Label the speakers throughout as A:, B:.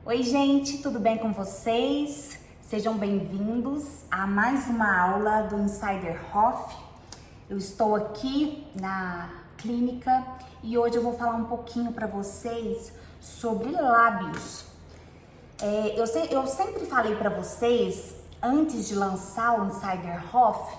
A: Oi, gente, tudo bem com vocês? Sejam bem-vindos a mais uma aula do Insider Hoff. Eu estou aqui na clínica e hoje eu vou falar um pouquinho para vocês sobre lábios. Eu sempre falei para vocês, antes de lançar o Insider Hoff,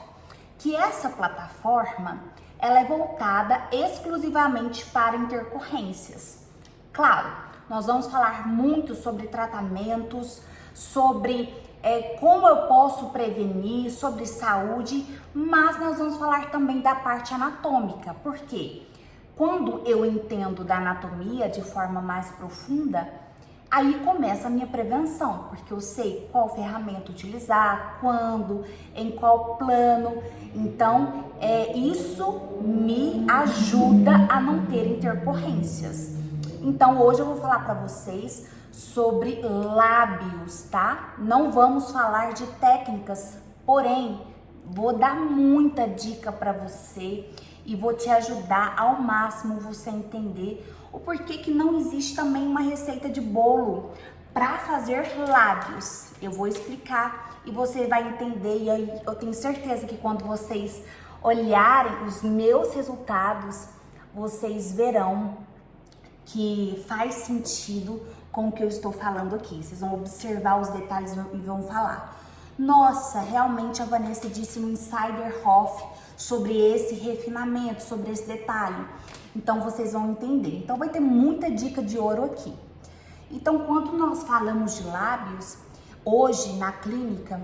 A: que essa plataforma ela é voltada exclusivamente para intercorrências. Claro, nós vamos falar muito sobre tratamentos, sobre como eu posso prevenir, sobre saúde, mas nós vamos falar também da parte anatômica, porque quando eu entendo da anatomia de forma mais profunda, aí começa a minha prevenção, porque eu sei qual ferramenta utilizar, quando, em qual plano. Então, isso me ajuda a não ter intercorrências. Então, hoje eu vou falar para vocês sobre lábios, tá? Não vamos falar de técnicas, porém, vou dar muita dica para você e vou te ajudar ao máximo você entender o porquê que não existe também uma receita de bolo para fazer lábios. Eu vou explicar e você vai entender, e aí eu tenho certeza que quando vocês olharem os meus resultados, vocês verão que faz sentido com o que eu estou falando aqui. Vocês vão observar os detalhes e vão falar: nossa, realmente a Vanessa disse no Insider Hoff sobre esse refinamento, sobre esse detalhe. Então vocês vão entender. Então vai ter muita dica de ouro aqui. Então, quando nós falamos de lábios, hoje na clínica,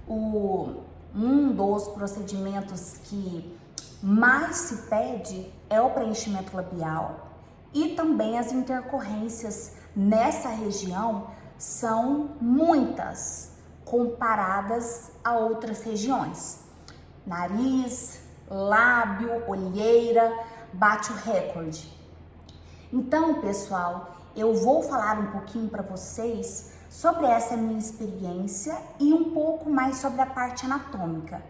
A: um dos procedimentos que mais se pede é o preenchimento labial. E também as intercorrências nessa região são muitas comparadas a outras regiões. Nariz, lábio, olheira, bate o recorde. Então, pessoal, eu vou falar um pouquinho para vocês sobre essa minha experiência e um pouco mais sobre a parte anatômica.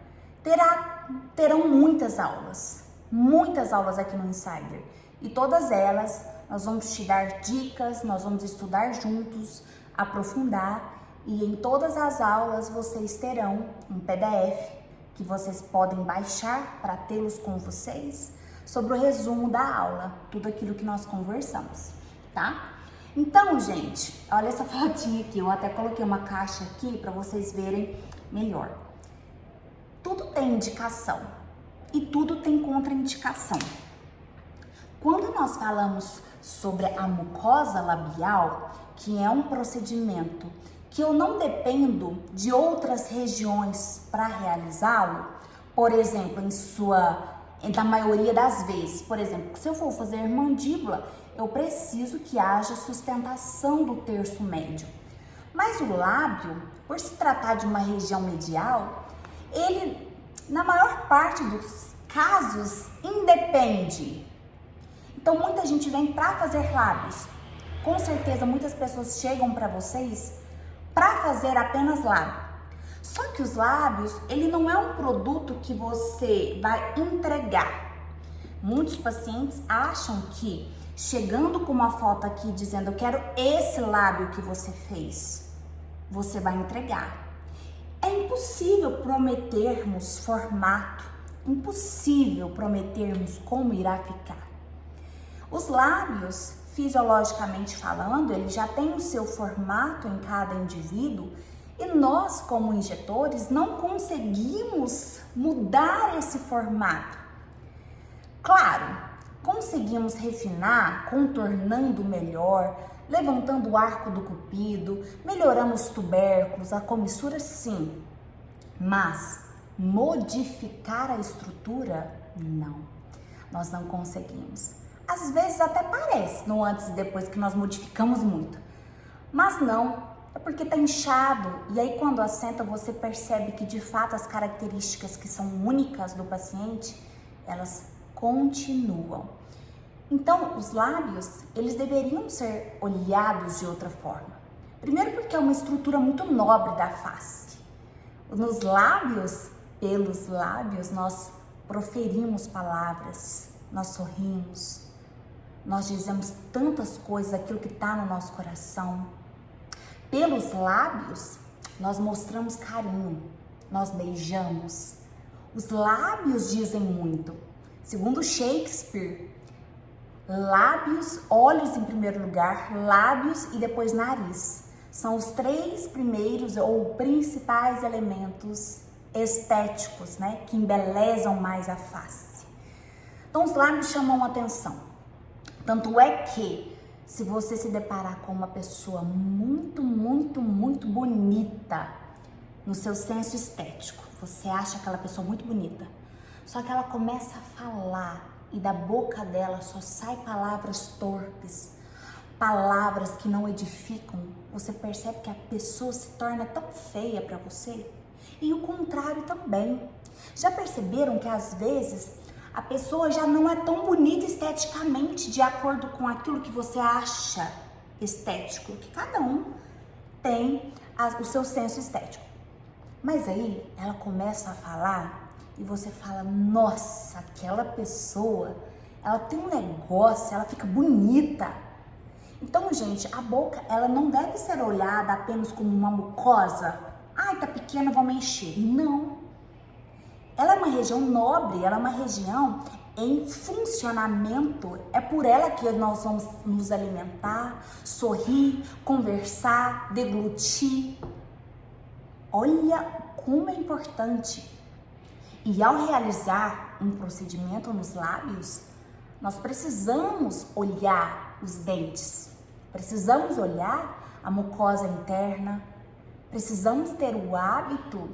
A: Terão muitas aulas aqui no Insider. E todas elas, nós vamos te dar dicas, nós vamos estudar juntos, aprofundar. E em todas as aulas vocês terão um PDF que vocês podem baixar para tê-los com vocês sobre o resumo da aula, tudo aquilo que nós conversamos, tá? Então, gente, olha essa fotinha aqui, eu até coloquei uma caixa aqui para vocês verem melhor. Tudo tem indicação e tudo tem contraindicação. Quando nós falamos sobre a mucosa labial, que é um procedimento que eu não dependo de outras regiões para realizá-lo, por exemplo, na maioria das vezes, por exemplo, se eu for fazer mandíbula, eu preciso que haja sustentação do terço médio. Mas o lábio, por se tratar de uma região medial, ele, na maior parte dos casos, independe. Então, muita gente vem para fazer lábios. Com certeza, muitas pessoas chegam para vocês para fazer apenas lábio. Só que os lábios, ele não é um produto que você vai entregar. Muitos pacientes acham que, chegando com uma foto aqui dizendo eu quero esse lábio que você fez, você vai entregar. É impossível prometermos formato, impossível prometermos como irá ficar. Os lábios, fisiologicamente falando, ele já tem o seu formato em cada indivíduo e nós, como injetores, não conseguimos mudar esse formato. Claro, conseguimos refinar, contornando melhor, levantando o arco do cupido, melhorando os tubérculos, a comissura, sim, mas modificar a estrutura, não, nós não conseguimos. Às vezes até parece no antes e depois que nós modificamos muito, mas não, é porque tá inchado e aí quando assenta você percebe que de fato as características que são únicas do paciente, elas continuam. Então os lábios, eles deveriam ser olhados de outra forma. Primeiro porque é uma estrutura muito nobre da face. Nos lábios, pelos lábios, nós proferimos palavras, nós sorrimos, nós dizemos tantas coisas, aquilo que está no nosso coração. Pelos lábios, nós mostramos carinho, nós beijamos. Os lábios dizem muito. Segundo Shakespeare, lábios, olhos em primeiro lugar, lábios e depois nariz. São os 3 primeiros ou principais elementos estéticos, né, que embelezam mais a face. Então os lábios chamam a atenção. Tanto é que se você se deparar com uma pessoa muito, muito, muito bonita no seu senso estético, você acha aquela pessoa muito bonita, só que ela começa a falar e da boca dela só sai palavras torpes, palavras que não edificam, você percebe que a pessoa se torna tão feia para você? E o contrário também. Já perceberam que às vezes a pessoa já não é tão bonita esteticamente de acordo com aquilo que você acha estético, que cada um tem o seu senso estético. Mas aí ela começa a falar e você fala, nossa, aquela pessoa, ela tem um negócio, ela fica bonita. Então, gente, a boca, ela não deve ser olhada apenas como uma mucosa. Ai, tá pequena, vamos encher. Não. Ela é uma região nobre, ela é uma região em funcionamento. É por ela que nós vamos nos alimentar, sorrir, conversar, deglutir. Olha como é importante. E ao realizar um procedimento nos lábios, nós precisamos olhar os dentes, precisamos olhar a mucosa interna, precisamos ter o hábito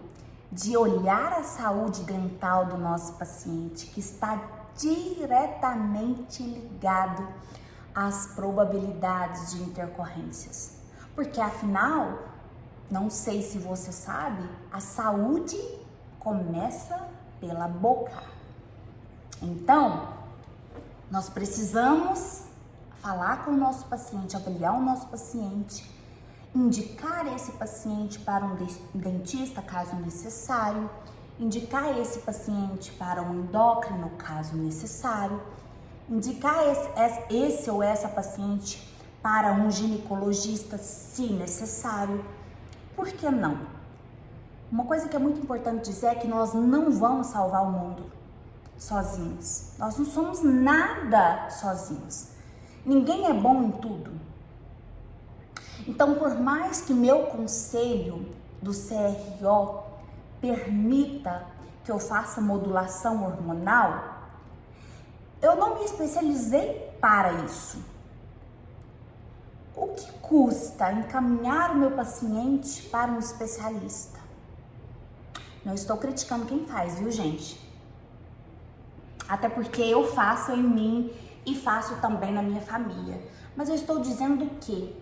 A: de olhar a saúde dental do nosso paciente, que está diretamente ligado às probabilidades de intercorrências. Porque afinal, não sei se você sabe, a saúde começa pela boca. Então, nós precisamos falar com o nosso paciente, avaliar o nosso paciente, indicar esse paciente para um dentista, caso necessário, indicar esse paciente para um endócrino, caso necessário, indicar esse ou essa paciente para um ginecologista, se necessário. Por que não? Uma coisa que é muito importante dizer é que nós não vamos salvar o mundo sozinhos. Nós não somos nada sozinhos. Ninguém é bom em tudo. Então, por mais que meu conselho do CRO permita que eu faça modulação hormonal, eu não me especializei para isso. O que custa encaminhar o meu paciente para um especialista? Não estou criticando quem faz, viu, gente? Até porque eu faço em mim e faço também na minha família. Mas eu estou dizendo que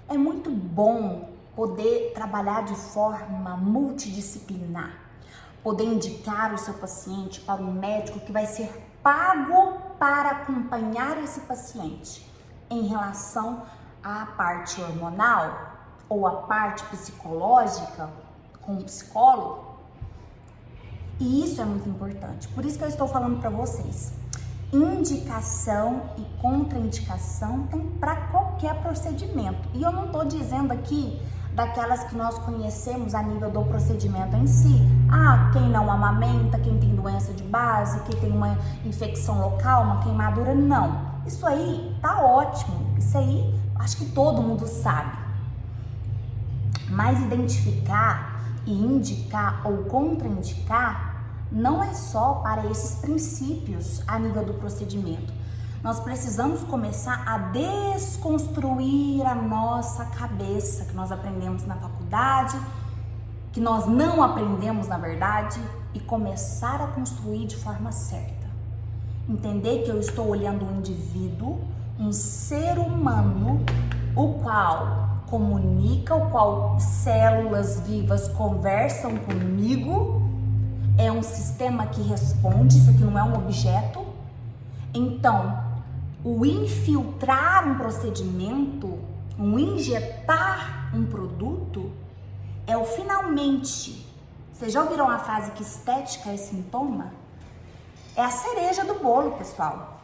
A: é muito bom poder trabalhar de forma multidisciplinar, poder indicar o seu paciente para um médico que vai ser pago para acompanhar esse paciente em relação à parte hormonal ou à parte psicológica com o psicólogo. E isso é muito importante. Por isso que eu estou falando para vocês. Indicação e contraindicação tem para qualquer procedimento. E eu não estou dizendo aqui daquelas que nós conhecemos a nível do procedimento em si. Ah, quem não amamenta, quem tem doença de base, quem tem uma infecção local, uma queimadura, não. Isso aí tá ótimo. Isso aí acho que todo mundo sabe. Mas identificar e indicar ou contraindicar não é só para esses princípios a nível do procedimento. Nós precisamos começar a desconstruir a nossa cabeça, que nós aprendemos na faculdade, que nós não aprendemos na verdade, e começar a construir de forma certa. Entender que eu estou olhando um indivíduo, um ser humano, o qual comunica, o qual células vivas conversam comigo. É um sistema que responde, isso aqui não é um objeto. Então, o infiltrar um procedimento, o injetar um produto, é o finalmente. Vocês já ouviram a frase que estética é sintoma? É a cereja do bolo, pessoal.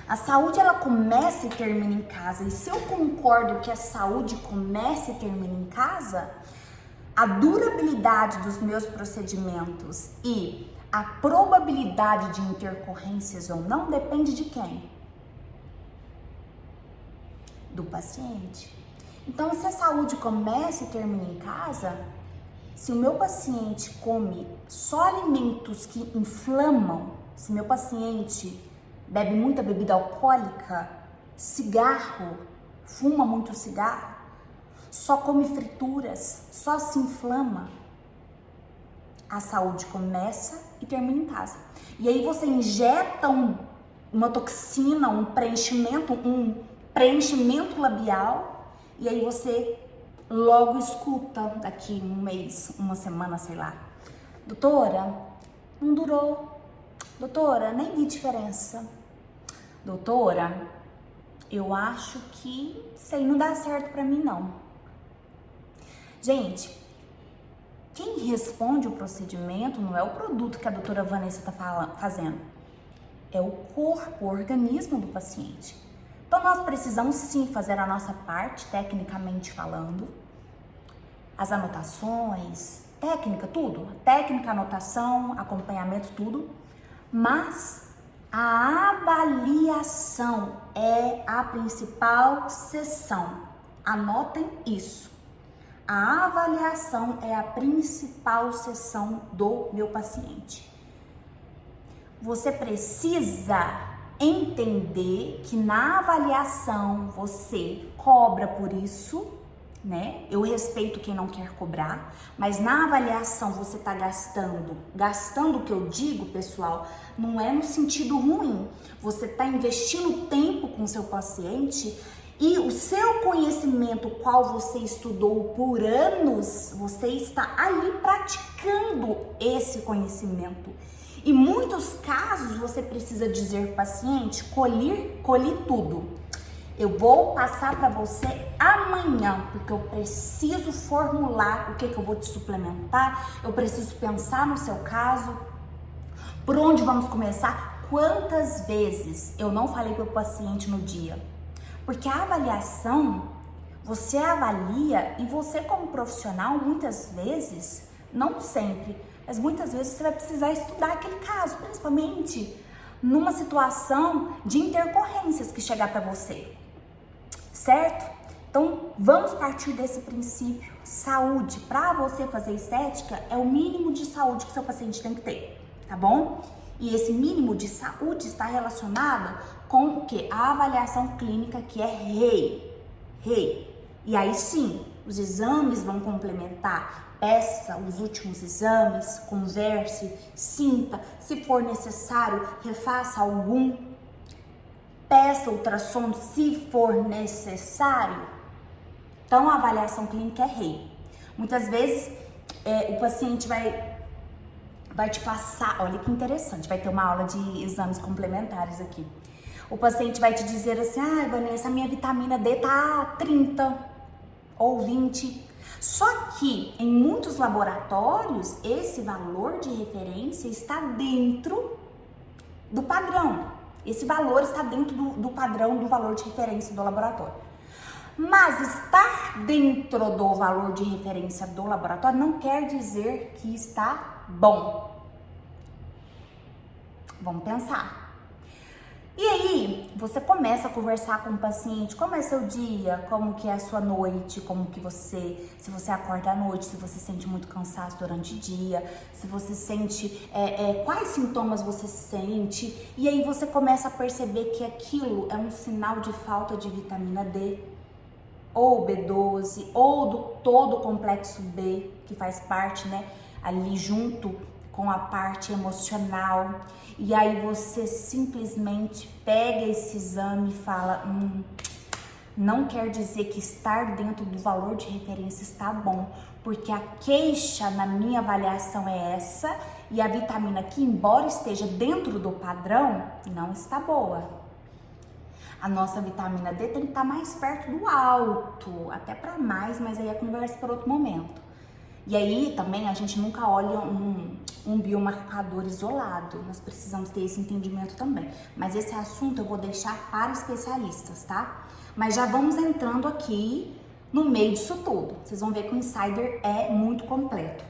A: A saúde, ela começa e termina em casa. E se eu concordo que a saúde começa e termina em casa, a durabilidade dos meus procedimentos e a probabilidade de intercorrências ou não depende de quem? Do paciente. Então, se a saúde começa e termina em casa, se o meu paciente come só alimentos que inflamam, se meu paciente bebe muita bebida alcoólica, cigarro, fuma muito cigarro, só come frituras, só se inflama, a saúde começa e termina em casa. E aí você injeta uma toxina, um preenchimento labial, e aí você logo escuta daqui um mês, uma semana, sei lá: doutora, não durou. Doutora, nem vi diferença. Doutora, eu acho que isso aí não dá certo pra mim, não. Gente, quem responde o procedimento não é o produto que a doutora Vanessa tá fazendo. É o corpo, o organismo do paciente. Então, nós precisamos sim fazer a nossa parte, tecnicamente falando. As anotações, técnica, tudo. Técnica, anotação, acompanhamento, tudo. Mas a avaliação é a principal sessão. Anotem isso. A avaliação é a principal sessão do meu paciente. Você precisa entender que na avaliação você cobra por isso, né? Eu respeito quem não quer cobrar, mas na avaliação você tá gastando o que eu digo, pessoal, não é no sentido ruim. Você tá investindo tempo com o seu paciente e o seu conhecimento, qual você estudou por anos, você está ali praticando esse conhecimento. Em muitos casos, você precisa dizer, paciente, colhi tudo. Eu vou passar para você amanhã, porque eu preciso formular o que eu vou te suplementar, eu preciso pensar no seu caso, por onde vamos começar, quantas vezes eu não falei para o paciente no dia. Porque a avaliação, você avalia e você como profissional, muitas vezes, não sempre, mas muitas vezes você vai precisar estudar aquele caso, principalmente numa situação de intercorrências que chegar para você, certo? Então, vamos partir desse princípio. Saúde, para você fazer estética, é o mínimo de saúde que seu paciente tem que ter, tá bom? E esse mínimo de saúde está relacionado com o quê? A avaliação clínica, que é rei. E aí sim, os exames vão complementar. Peça os últimos exames, converse, sinta. Se for necessário, refaça algum. Peça ultrassom se for necessário. Então, a avaliação clínica é rei. Muitas vezes, o paciente vai te passar, olha que interessante, vai ter uma aula de exames complementares aqui. O paciente vai te dizer assim: ah, Vanessa, a minha vitamina D tá 30 ou 20. Só que em muitos laboratórios, esse valor de referência está dentro do padrão. Esse valor está dentro do padrão do valor de referência do laboratório. Mas estar dentro do valor de referência do laboratório não quer dizer que está bom. Vamos pensar. E aí, você começa a conversar com o paciente, como é seu dia, como que é a sua noite, se você acorda à noite, se você sente muito cansaço durante o dia, se você sente, quais sintomas você sente, e aí você começa a perceber que aquilo é um sinal de falta de vitamina D, ou B12, ou do todo o complexo B, que faz parte, né, ali junto com a parte emocional. E aí você simplesmente pega esse exame e fala: não quer dizer que estar dentro do valor de referência está bom, porque a queixa na minha avaliação é essa, e a vitamina que, embora esteja dentro do padrão, não está boa. A nossa vitamina D tem que estar mais perto do alto, até para mais, mas aí a conversa para outro momento. E aí também a gente nunca olha um biomarcador isolado. Nós precisamos ter esse entendimento também. Mas esse assunto eu vou deixar para especialistas, tá? Mas já vamos entrando aqui no meio disso tudo. Vocês vão ver que o Insider é muito completo.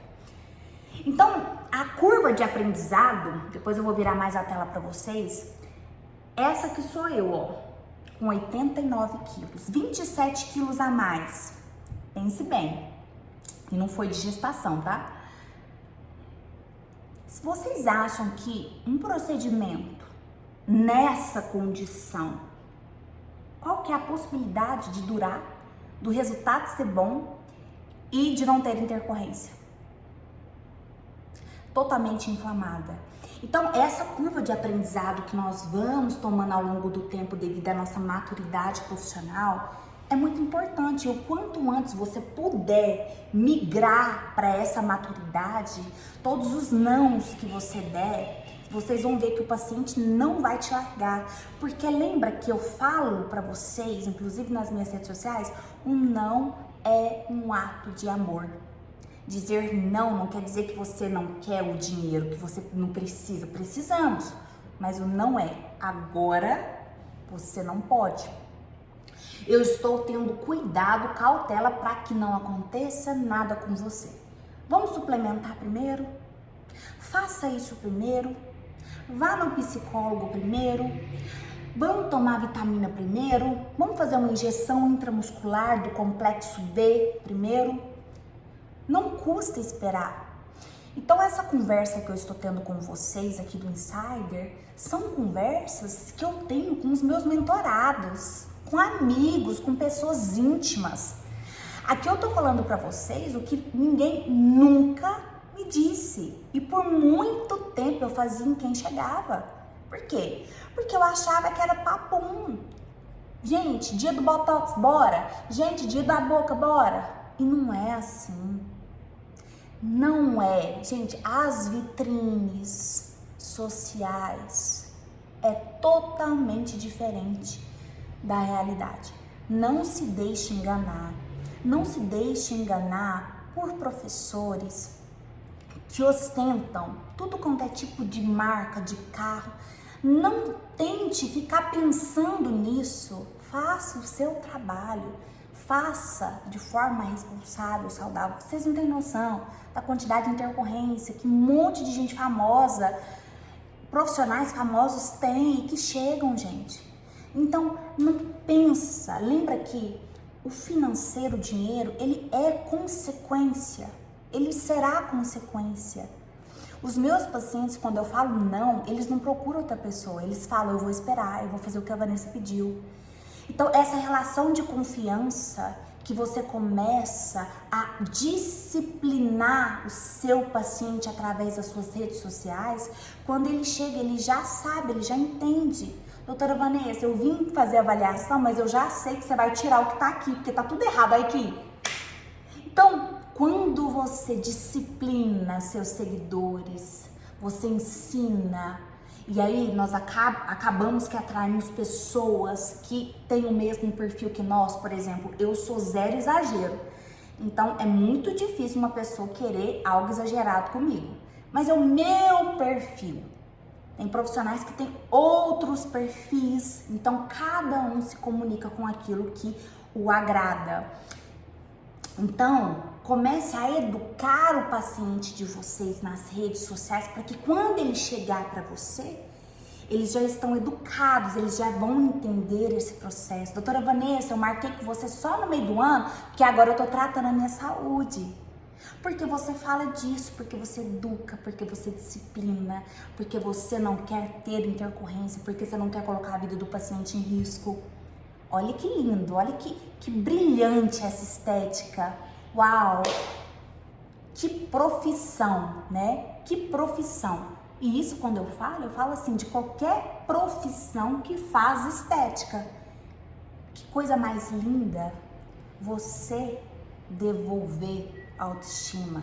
A: Então, a curva de aprendizado, depois eu vou virar mais a tela para vocês, essa que sou eu, ó, com 89 quilos, 27 quilos a mais. Pense bem. E não foi de gestação, tá? Se vocês acham que um procedimento nessa condição, qual que é a possibilidade de durar, do resultado ser bom e de não ter intercorrência? Totalmente inflamada. Então, essa curva de aprendizado que nós vamos tomando ao longo do tempo devido à nossa maturidade profissional é muito importante. O quanto antes você puder migrar para essa maturidade, todos os nãos que você der, vocês vão ver que o paciente não vai te largar. Porque lembra que eu falo para vocês, inclusive nas minhas redes sociais, um não é um ato de amor. Dizer não quer dizer que você não quer o dinheiro, que você não precisa. Precisamos, mas o não é. Agora você não pode. Eu estou tendo cuidado, cautela para que não aconteça nada com você. Vamos suplementar primeiro? Faça isso primeiro. Vá no psicólogo primeiro. Vamos tomar vitamina primeiro. Vamos fazer uma injeção intramuscular do complexo B primeiro. Não custa esperar. Então essa conversa que eu estou tendo com vocês aqui do Insider são conversas que eu tenho com os meus mentorados, com amigos, com pessoas íntimas. Aqui eu tô falando para vocês o que ninguém nunca me disse. E por muito tempo eu fazia em quem chegava. Por quê? Porque eu achava que era papum. Gente, dia do Botox, bora. Gente, dia da boca, bora. E não é assim. Não é. Gente, as vitrines sociais é totalmente diferente da realidade. Não se deixe enganar. Não se deixe enganar por professores que ostentam tudo quanto é tipo de marca, de carro. Não tente ficar pensando nisso. Faça o seu trabalho. Faça de forma responsável, saudável. Vocês não têm noção da quantidade de intercorrência que um monte de gente famosa, profissionais famosos têm e que chegam, gente. Então, não pensa. Lembra que o financeiro, o dinheiro, ele é consequência. Ele será consequência. Os meus pacientes, quando eu falo não, eles não procuram outra pessoa. Eles falam, eu vou esperar, eu vou fazer o que a Vanessa pediu. Então, essa relação de confiança que você começa a disciplinar o seu paciente através das suas redes sociais, quando ele chega, ele já sabe, ele já entende. Doutora Vanessa, eu vim fazer avaliação, mas eu já sei que você vai tirar o que tá aqui, porque tá tudo errado aqui. Então, quando você disciplina seus seguidores, você ensina. E aí nós acabamos que atraímos pessoas que têm o mesmo perfil que nós. Por exemplo, eu sou zero exagero. Então é muito difícil uma pessoa querer algo exagerado comigo. Mas é o meu perfil. Tem profissionais que têm outros perfis. Então cada um se comunica com aquilo que o agrada. Então, comece a educar o paciente de vocês nas redes sociais para que quando ele chegar para você, eles já estão educados, eles já vão entender esse processo. Doutora Vanessa, eu marquei com você só no meio do ano, porque agora eu tô tratando a minha saúde. Porque você fala disso, porque você educa, porque você disciplina, porque você não quer ter intercorrência, porque você não quer colocar a vida do paciente em risco. Olha que lindo, olha que brilhante essa estética. Uau! Que profissão, né? Que profissão. E isso quando eu falo assim, de qualquer profissão que faz estética. Que coisa mais linda você devolver autoestima.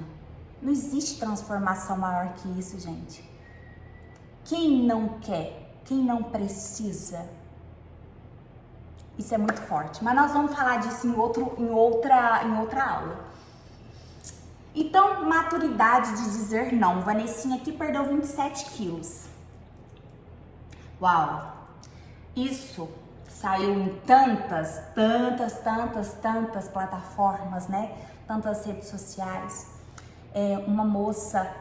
A: Não existe transformação maior que isso, gente. Quem não quer, quem não precisa, isso é muito forte. Mas nós vamos falar disso em outra aula. Então, maturidade de dizer não. Vanessinha aqui perdeu 27 quilos. Uau! Isso saiu em tantas plataformas, né? Tantas redes sociais. Uma moça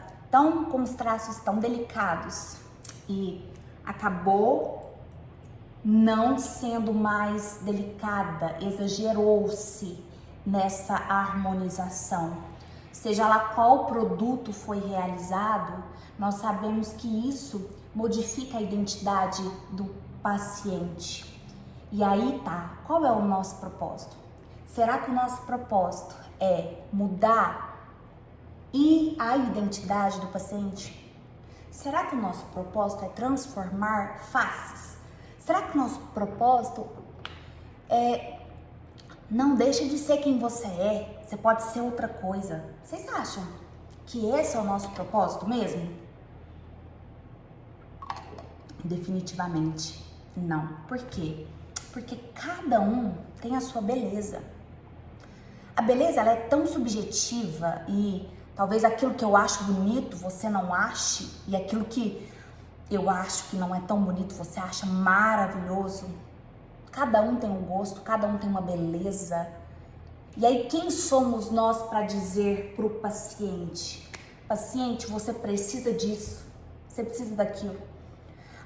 A: com os traços tão delicados e acabou não sendo mais delicada, exagerou-se nessa harmonização. Seja lá qual produto foi realizado, nós sabemos que isso modifica a identidade do paciente. E aí tá, qual é o nosso propósito? Será que o nosso propósito é mudar a identidade do paciente? Será que o nosso propósito é transformar faces? Será que o nosso propósito é não deixa de ser quem você é, você pode ser outra coisa? Vocês acham que esse é o nosso propósito mesmo? Definitivamente não. Por quê? Porque cada um tem a sua beleza. A beleza ela é tão subjetiva e talvez aquilo que eu acho bonito você não ache e aquilo que eu acho que não é tão bonito você acha maravilhoso. Cada um tem um gosto, cada um tem uma beleza. E aí quem somos nós para dizer para o paciente? Paciente, você precisa disso, você precisa daquilo.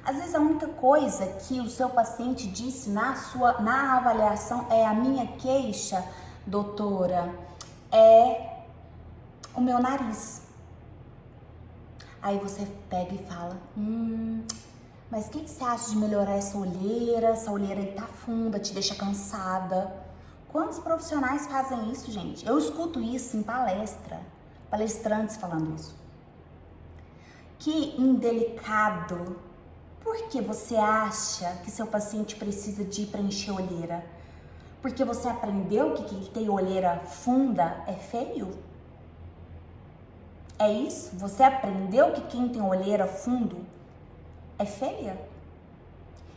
A: Às vezes a única coisa que o seu paciente disse na avaliação é: a minha queixa, doutora, é o meu nariz. Aí você pega e fala: mas o que você acha de melhorar essa olheira? Essa olheira aí tá funda, te deixa cansada. Quantos profissionais fazem isso, gente? Eu escuto isso em palestra, palestrantes falando isso. Que indelicado. Por que você acha que seu paciente precisa de preencher olheira? Porque você aprendeu que quem tem olheira funda é feio? É isso? Você aprendeu que quem tem olheira fundo é feia?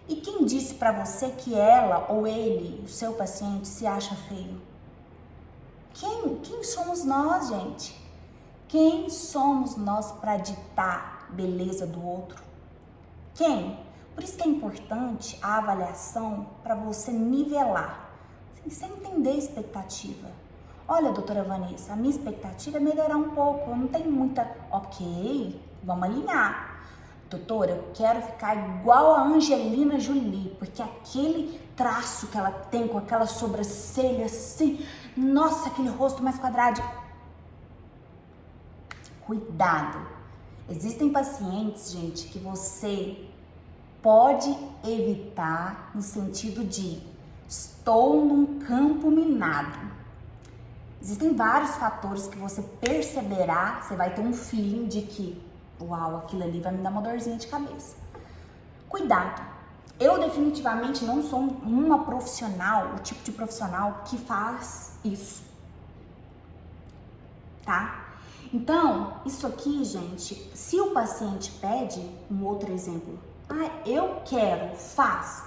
A: E quem disse pra você que ela ou ele, o seu paciente, se acha feio? Quem somos nós, gente? Quem somos nós para ditar beleza do outro? Quem? Por isso que é importante a avaliação para você nivelar, sem entender a expectativa. Olha, doutora Vanessa, a minha expectativa é melhorar um pouco, eu não tenho muita... Ok, vamos alinhar. Doutora, eu quero ficar igual a Angelina Jolie, porque aquele traço que ela tem com aquela sobrancelha assim, nossa, aquele rosto mais quadrado. Cuidado. Existem pacientes, gente, que você pode evitar no sentido de estou num campo minado. Existem vários fatores que você perceberá, você vai ter um feeling de que, uau, aquilo ali vai me dar uma dorzinha de cabeça. Cuidado. Eu definitivamente não sou uma profissional, o tipo de profissional que faz isso. Tá? Então, isso aqui, gente, se o paciente pede, um outro exemplo, eu quero, faz,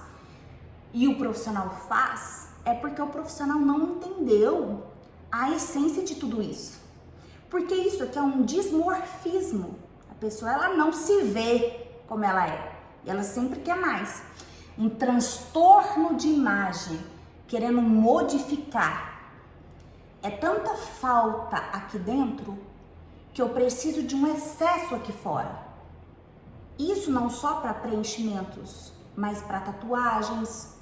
A: e o profissional faz, é porque o profissional não entendeu a essência de tudo isso. Porque isso aqui é um dismorfismo. A pessoa, ela não se vê como ela é, e ela sempre quer mais. Um transtorno de imagem, querendo modificar. É tanta falta aqui dentro que eu preciso de um excesso aqui fora. Isso não só para preenchimentos, mas para tatuagens.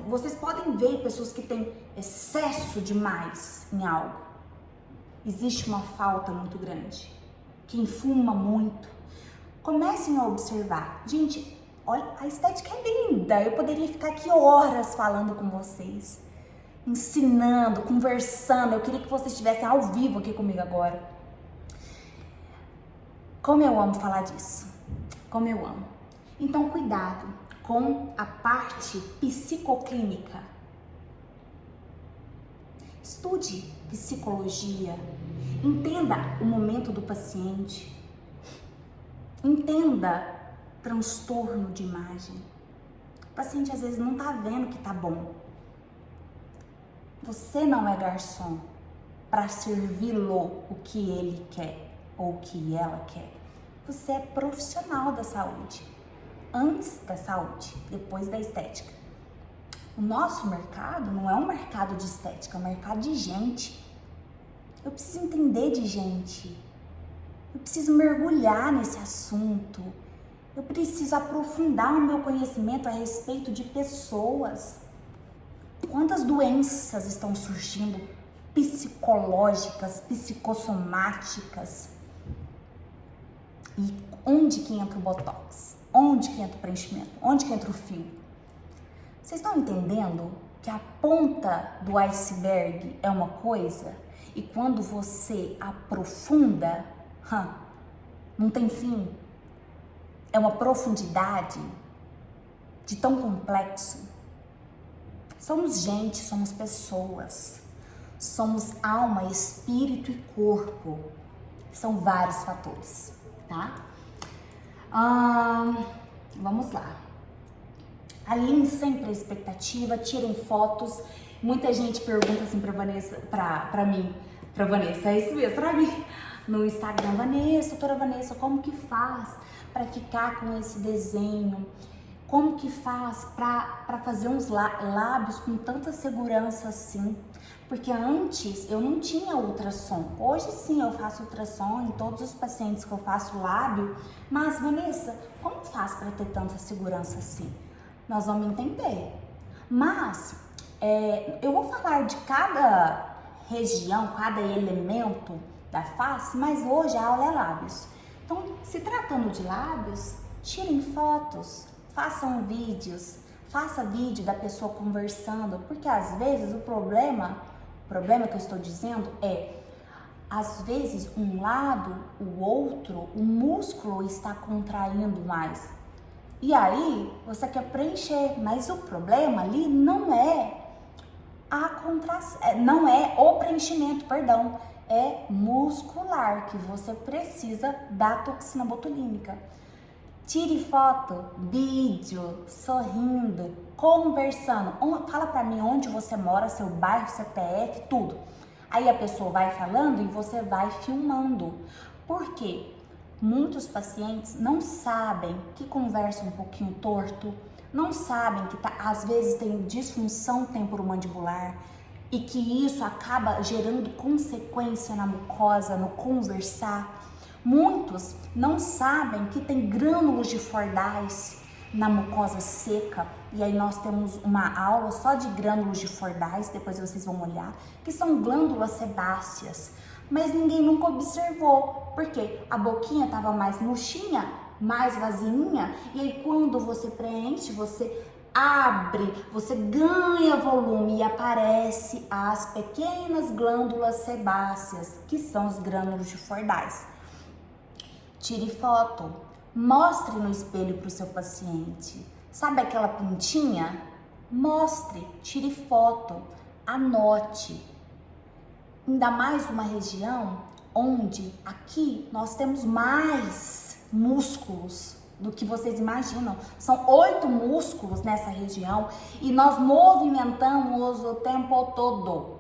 A: Vocês podem ver pessoas que têm excesso demais em algo. Existe uma falta muito grande. Quem fuma muito, comecem a observar. Gente, olha, a estética é linda. Eu poderia ficar aqui horas falando com vocês, ensinando, conversando. Eu queria que vocês estivessem ao vivo aqui comigo agora. Como eu amo falar disso, como eu amo. Então, cuidado com a parte psicoclínica. Estude psicologia, entenda o momento do paciente, entenda transtorno de imagem. O paciente às vezes não tá vendo que tá bom. Você não é garçom. para servi-lo o que ele quer ou o que ela quer. Você é profissional da saúde, antes da saúde, depois da estética. O nosso mercado não é um mercado de estética, é um mercado de gente. Eu preciso entender de gente, eu preciso mergulhar nesse assunto, eu preciso aprofundar o meu conhecimento a respeito de pessoas. Quantas doenças estão surgindo psicológicas, psicossomáticas? E onde que entra o botox? Onde que entra o preenchimento? Onde que entra o fio? Vocês estão entendendo que a ponta do iceberg é uma coisa e quando você aprofunda, não tem fim. É uma profundidade de tão complexo. Somos gente, somos pessoas, somos alma, espírito e corpo. São vários fatores, tá? Vamos lá. Alinhe sempre a expectativa, tirem fotos. Muita gente pergunta assim pra Vanessa, pra mim, é isso mesmo, pra mim, no Instagram, doutora Vanessa, como que faz pra ficar com esse desenho? Como que faz pra fazer uns lábios com tanta segurança assim? Porque antes eu não tinha ultrassom. Hoje sim eu faço ultrassom em todos os pacientes que eu faço lábio. Mas Vanessa, como faz para ter tanta segurança assim? Nós vamos entender. Mas eu vou falar de cada região, cada elemento da face, mas hoje a aula é lábios. Então, se tratando de lábios, tirem fotos, façam vídeos, faça vídeo da pessoa conversando, porque às vezes o problema que eu estou dizendo é, às vezes um lado, o outro, o músculo está contraindo mais. E aí, você quer preencher, mas o problema ali não é não é o preenchimento, perdão, é muscular, que você precisa da toxina botulínica. Tire foto, vídeo, sorrindo, conversando. Fala pra mim onde você mora, seu bairro, CPF, tudo. Aí a pessoa vai falando e você vai filmando. Por quê? Muitos pacientes não sabem que conversa um pouquinho torto, não sabem que às vezes tem disfunção temporomandibular e que isso acaba gerando consequência na mucosa, no conversar. Muitos não sabem que tem grânulos de Fordyce na mucosa seca, e aí nós temos uma aula só de grânulos de Fordyce, depois vocês vão olhar, que são glândulas sebáceas, mas ninguém nunca observou, porque a boquinha estava mais murchinha, mais vazinha, e aí quando você preenche, você abre, você ganha volume e aparece as pequenas glândulas sebáceas, que são os grânulos de Fordyce. Tire foto, mostre no espelho para o seu paciente. Sabe aquela pintinha? Mostre, tire foto, anote. Ainda mais uma região onde aqui nós temos mais músculos do que vocês imaginam. São 8 músculos nessa região e nós movimentamos o tempo todo.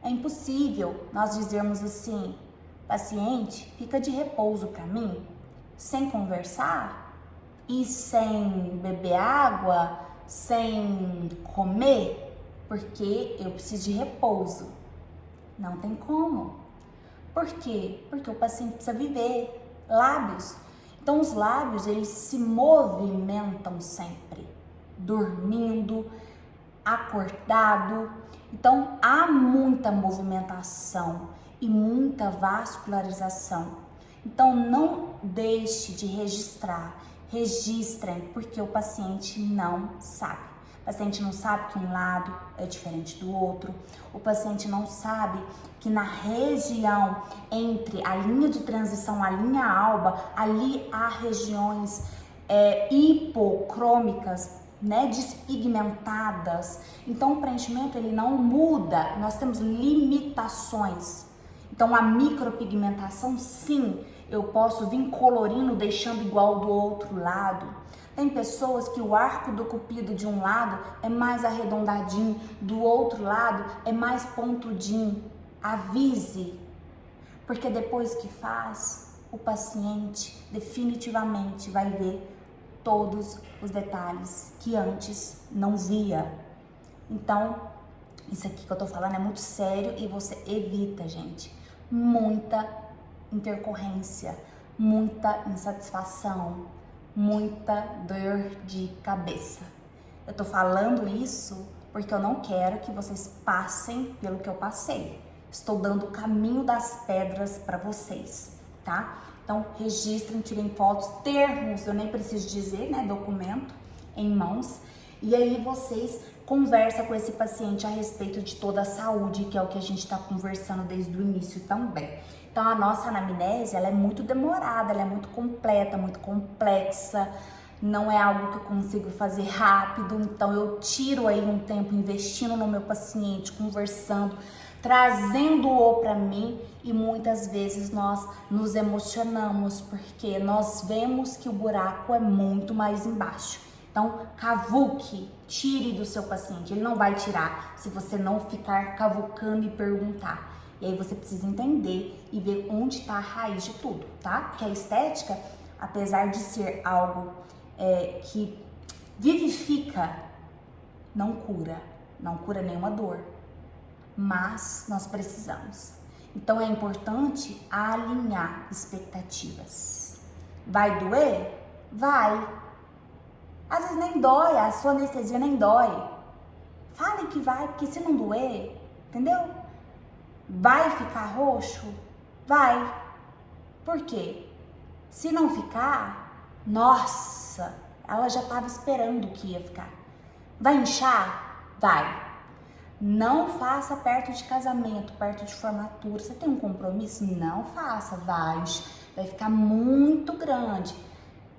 A: É impossível nós dizermos assim, paciente, fica de repouso para mim, sem conversar e sem beber água, sem comer, porque eu preciso de repouso. Não tem como. Por quê? Porque o paciente precisa viver. Lábios. Então os lábios, eles se movimentam sempre, dormindo, acordado. Então há muita movimentação e muita vascularização. Então não deixe de registrar, registrem, porque o paciente não sabe. O paciente não sabe que um lado é diferente do outro. O paciente não sabe que na região entre a linha de transição, a linha alba, ali há regiões hipocrômicas, né, despigmentadas. Então o preenchimento ele não muda, nós temos limitações. Então a micropigmentação, sim, eu posso vir colorindo, deixando igual do outro lado. Tem pessoas que o arco do cupido de um lado é mais arredondadinho, do outro lado é mais pontudinho. avise, porque depois que faz, o paciente definitivamente vai ver todos os detalhes que antes não via. Então, isso aqui que eu tô falando é muito sério e você evita, gente, muita intercorrência, muita insatisfação, muita dor de cabeça. Eu tô falando isso porque eu não quero que vocês passem pelo que eu passei. Estou dando o caminho das pedras para vocês, tá? Então, registrem, tirem fotos, termos, eu nem preciso dizer, né? Documento em mãos. E aí vocês conversam com esse paciente a respeito de toda a saúde, que é o que a gente está conversando desde o início também. Então, a nossa anamnese, ela é muito demorada, ela é muito completa, muito complexa. Não é algo que eu consigo fazer rápido, então eu tiro aí um tempo investindo no meu paciente, conversando, trazendo-o para mim, e muitas vezes nós nos emocionamos porque nós vemos que o buraco é muito mais embaixo. Então, cavuque, tire do seu paciente, ele não vai tirar se você não ficar cavucando e perguntar. E aí você precisa entender e ver onde está a raiz de tudo, tá? Porque a estética, apesar de ser algo que vivifica, não cura nenhuma dor, mas nós precisamos. Então é importante alinhar expectativas. Vai doer? Vai. Às vezes nem dói, a sua anestesia nem dói. Fale que vai, porque se não doer, entendeu? Vai ficar roxo? Vai. Por quê? Se não ficar, nossa, ela já estava esperando que ia ficar. Vai inchar? Vai. Não faça perto de casamento, perto de formatura. Você tem um compromisso? Não faça, vai ficar muito grande.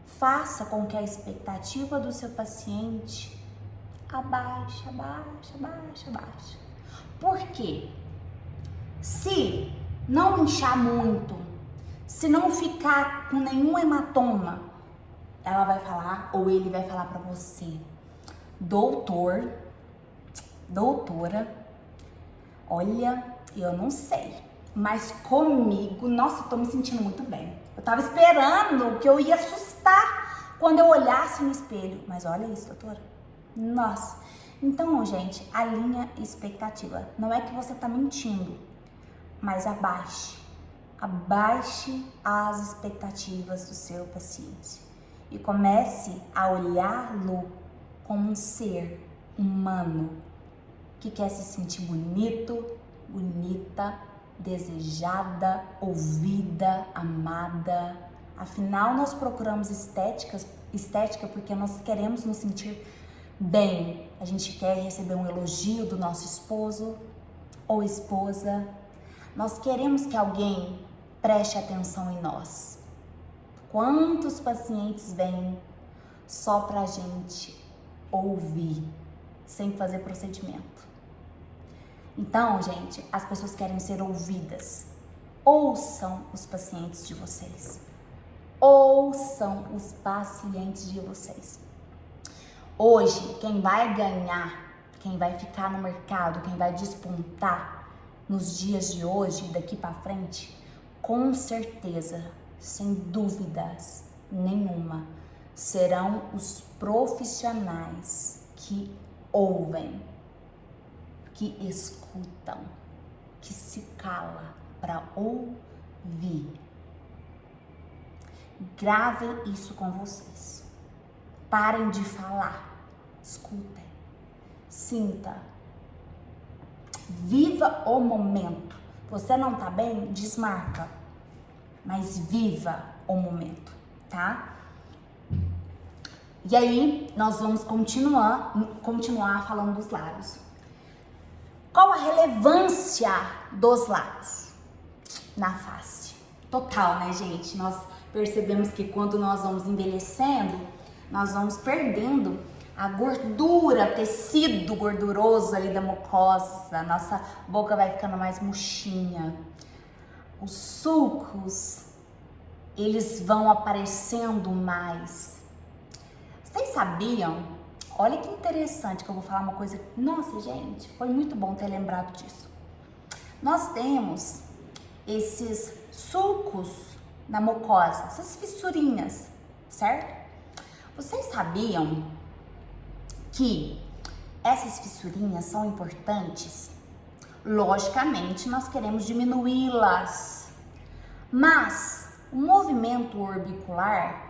A: Faça com que a expectativa do seu paciente abaixe. Por quê? Se não inchar muito, se não ficar com nenhum hematoma, ela vai falar, ou ele vai falar pra você: doutora, olha, eu não sei, mas comigo, nossa, eu tô me sentindo muito bem. Eu tava esperando que eu ia assustar quando eu olhasse no espelho, mas olha isso, doutora. Nossa. Então, gente, alinha expectativa. Não é que você tá mentindo, mas abaixe as expectativas do seu paciente e comece a olhá-lo como um ser humano que quer se sentir bonito, bonita, desejada, ouvida, amada. Afinal, nós procuramos estética porque nós queremos nos sentir bem. A gente quer receber um elogio do nosso esposo ou esposa. Nós queremos que alguém preste atenção em nós. Quantos pacientes vêm só pra gente ouvir, sem fazer procedimento? Então, gente, as pessoas querem ser ouvidas. Ouçam os pacientes de vocês. Ouçam os pacientes de vocês. Hoje, quem vai ganhar, quem vai ficar no mercado, quem vai despontar nos dias de hoje e daqui para frente, com certeza, sem dúvidas nenhuma, serão os profissionais que ouvem, que escutam, que se cala para ouvir. Gravem isso com vocês. Parem de falar. Escutem. Sinta. Viva o momento. Você não tá bem? Desmarca. Mas viva o momento, tá? E aí, nós vamos continuar falando dos lábios. Qual a relevância dos lábios na face? Total, né, gente? Nós percebemos que quando nós vamos envelhecendo, nós vamos perdendo a gordura, tecido gorduroso ali da mucosa, nossa boca vai ficando mais murchinha. Os sulcos, eles vão aparecendo mais. Vocês sabiam? Olha que interessante que eu vou falar uma coisa. Nossa, gente, foi muito bom ter lembrado disso. nós temos esses sulcos na mucosa, essas fissurinhas, certo? Vocês sabiam que essas fissurinhas são importantes? Logicamente, nós queremos diminuí-las, mas o movimento orbicular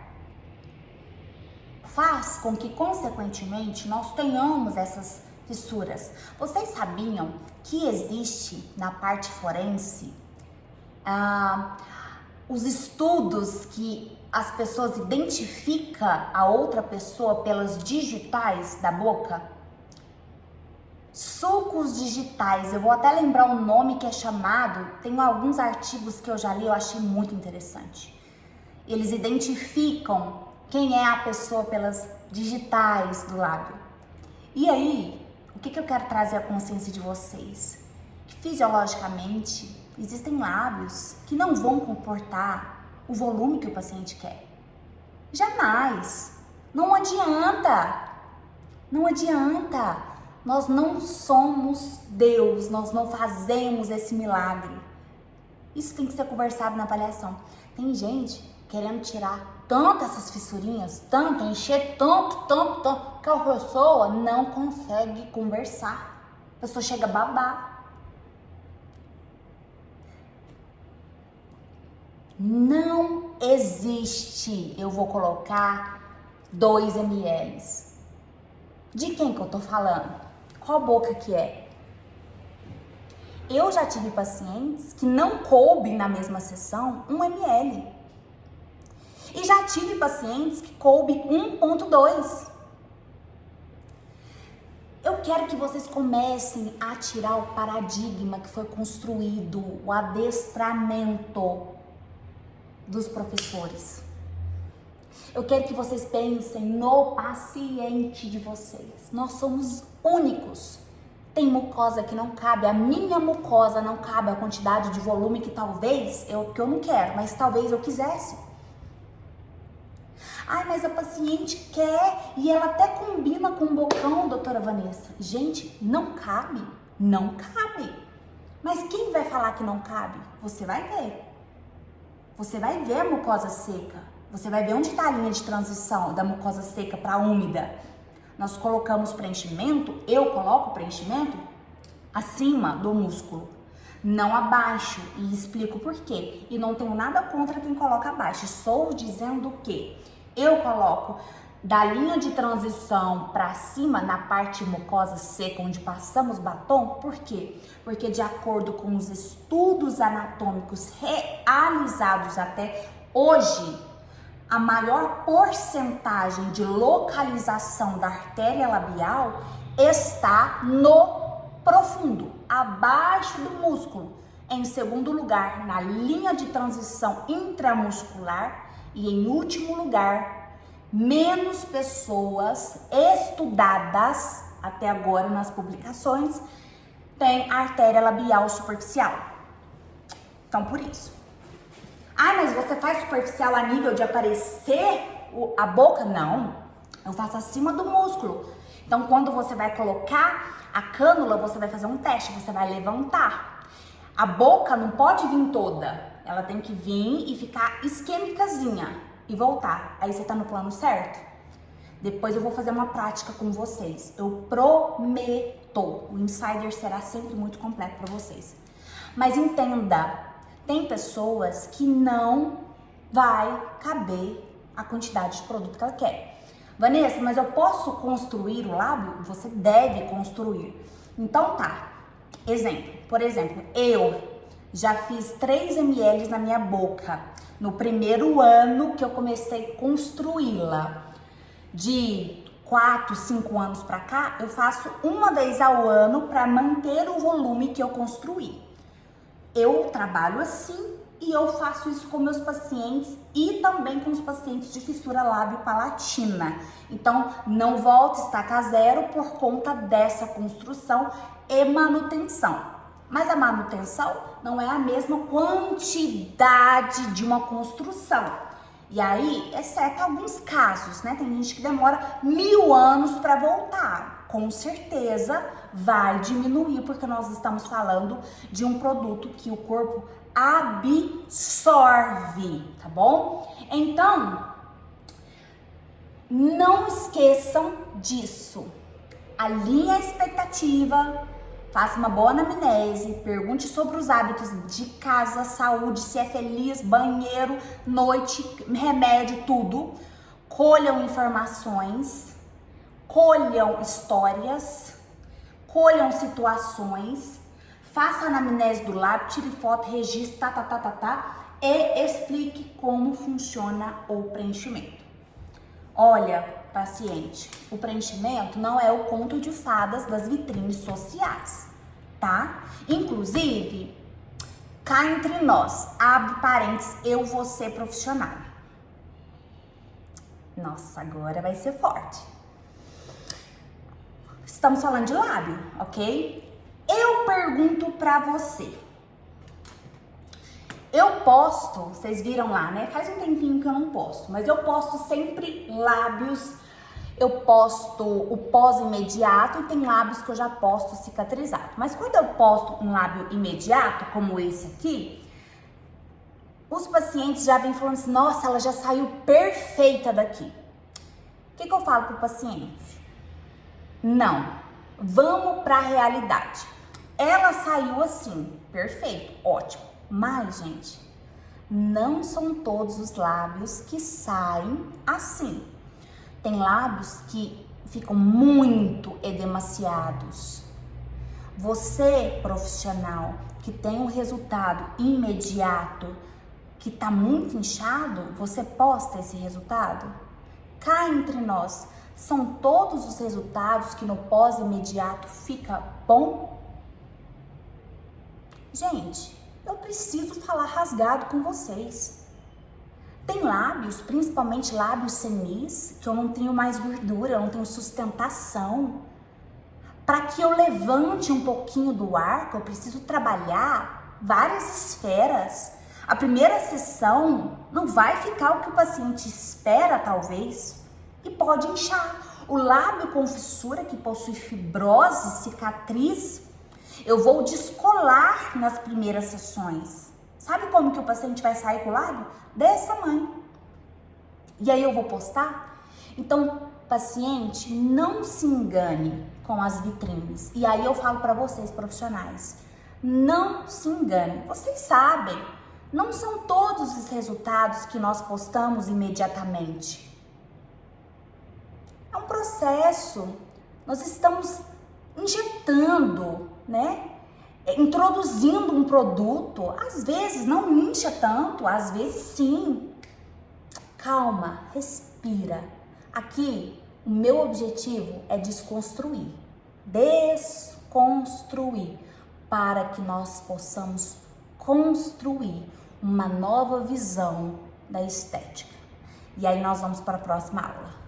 A: faz com que, consequentemente, nós tenhamos essas fissuras. Vocês sabiam que existe na parte forense os estudos que as pessoas identificam a outra pessoa pelas digitais da boca? Sulcos digitais, eu vou até lembrar o nome que é chamado, tem alguns artigos que eu já li, eu achei muito interessante. Eles identificam quem é a pessoa pelas digitais do lábio. E aí, o que eu quero trazer à consciência de vocês? Que fisiologicamente, existem lábios que não vão comportar o volume que o paciente quer. Jamais. Não adianta. Não adianta. Nós não somos Deus, nós não fazemos esse milagre. Isso tem que ser conversado na avaliação. Tem gente querendo tirar tanto essas fissurinhas, tanto, encher tanto, que a pessoa não consegue conversar. A pessoa chega a babar. Não existe, eu vou colocar 2 ml. De quem que eu tô falando? Qual boca que é? Eu já tive pacientes que não coube na mesma sessão 1 ml. E já tive pacientes que coube 1,2. Eu quero que vocês comecem a tirar o paradigma que foi construído, o adestramento dos professores. Eu quero que vocês pensem no paciente de vocês. Nós somos únicos. Tem mucosa que não cabe, a minha mucosa não cabe a quantidade de volume que talvez que eu não quero, mas talvez eu quisesse. Ai, mas a paciente quer e ela até combina com o bocão, doutora Vanessa. Gente, não cabe. Não cabe. Mas quem vai falar que não cabe? Você vai ver. Você vai ver a mucosa seca. Você vai ver onde está a linha de transição da mucosa seca para úmida. Nós colocamos preenchimento, eu coloco preenchimento acima do músculo, não abaixo, e explico por quê. E não tenho nada contra quem coloca abaixo, estou dizendo que eu coloco da linha de transição para cima, na parte mucosa seca, onde passamos batom. Por quê? Porque de acordo com os estudos anatômicos realizados até hoje, a maior porcentagem de localização da artéria labial está no profundo, abaixo do músculo. Em segundo lugar, na linha de transição intramuscular. E em último lugar, menos pessoas estudadas até agora nas publicações têm artéria labial superficial. Então, por isso. Ah, mas você faz superficial a nível de aparecer a boca? Não, eu faço acima do músculo. Então, quando você vai colocar a cânula, você vai fazer um teste, você vai levantar. A boca não pode vir toda, ela tem que vir e ficar isquêmicazinha e voltar. Aí você tá no plano certo? Depois eu vou fazer uma prática com vocês, eu prometo. O Insider será sempre muito completo para vocês. Mas entenda, tem pessoas que não vai caber a quantidade de produto que ela quer. Vanessa, mas eu posso construir o lábio? Você deve construir. Então tá, por exemplo, eu já fiz 3 ml na minha boca no primeiro ano que eu comecei a construí-la. De 4, 5 anos pra cá, eu faço uma vez ao ano para manter o volume que eu construí. Eu trabalho assim e eu faço isso com meus pacientes e também com os pacientes de fissura lábio-palatina. Então, não volta a estaca zero por conta dessa construção e manutenção. Mas a manutenção não é a mesma quantidade de uma construção. E aí, exceto alguns casos, né? Tem gente que demora 1000 anos para voltar. Com certeza, vai diminuir, porque nós estamos falando de um produto que o corpo absorve, tá bom? Então, não esqueçam disso. Alinhe a expectativa, faça uma boa anamnese, pergunte sobre os hábitos de casa, saúde, se é feliz, banheiro, noite, remédio, tudo. Colham informações, colham histórias, colham situações, faça a anamnese do lábio, tire foto, registre, e explique como funciona o preenchimento. Olha, paciente, o preenchimento não é o conto de fadas das vitrines sociais, tá? Inclusive, cá entre nós, abre parênteses, eu vou ser profissional. Nossa, agora vai ser forte. Estamos falando de lábio, ok? Eu pergunto pra você. Eu posto, vocês viram lá, né? Faz um tempinho que eu não posto, mas eu posto sempre lábios. Eu posto o pós-imediato e tem lábios que eu já posto cicatrizado. Mas quando eu posto um lábio imediato, como esse aqui, os pacientes já vêm falando assim, nossa, ela já saiu perfeita daqui. O que eu falo pro paciente? Não, vamos pra realidade. Ela saiu assim, perfeito, ótimo. Mas, gente, não são todos os lábios que saem assim. Tem lábios que ficam muito edemaciados. Você, profissional, que tem um resultado imediato, que tá muito inchado, você posta esse resultado? Cá entre nós, são todos os resultados que no pós-imediato fica bom? Gente, eu preciso falar rasgado com vocês. Tem lábios, principalmente lábios senis, que eu não tenho mais gordura, eu não tenho sustentação. Para que eu levante um pouquinho do arco, eu preciso trabalhar várias esferas. A primeira sessão não vai ficar o que o paciente espera, talvez, e pode inchar. O lábio com fissura, que possui fibrose, cicatriz, eu vou descolar nas primeiras sessões. Sabe como que o paciente vai sair com o lábio? Desse tamanho. E aí eu vou postar? Então, paciente, não se engane com as vitrines. E aí eu falo para vocês, profissionais, não se engane. Vocês sabem, não são todos os resultados que nós postamos imediatamente. É um processo. Nós estamos injetando, né? Introduzindo um produto, às vezes não incha tanto, às vezes sim. Calma, respira. Aqui, o meu objetivo é desconstruir, desconstruir, para que nós possamos construir uma nova visão da estética. E aí nós vamos para a próxima aula.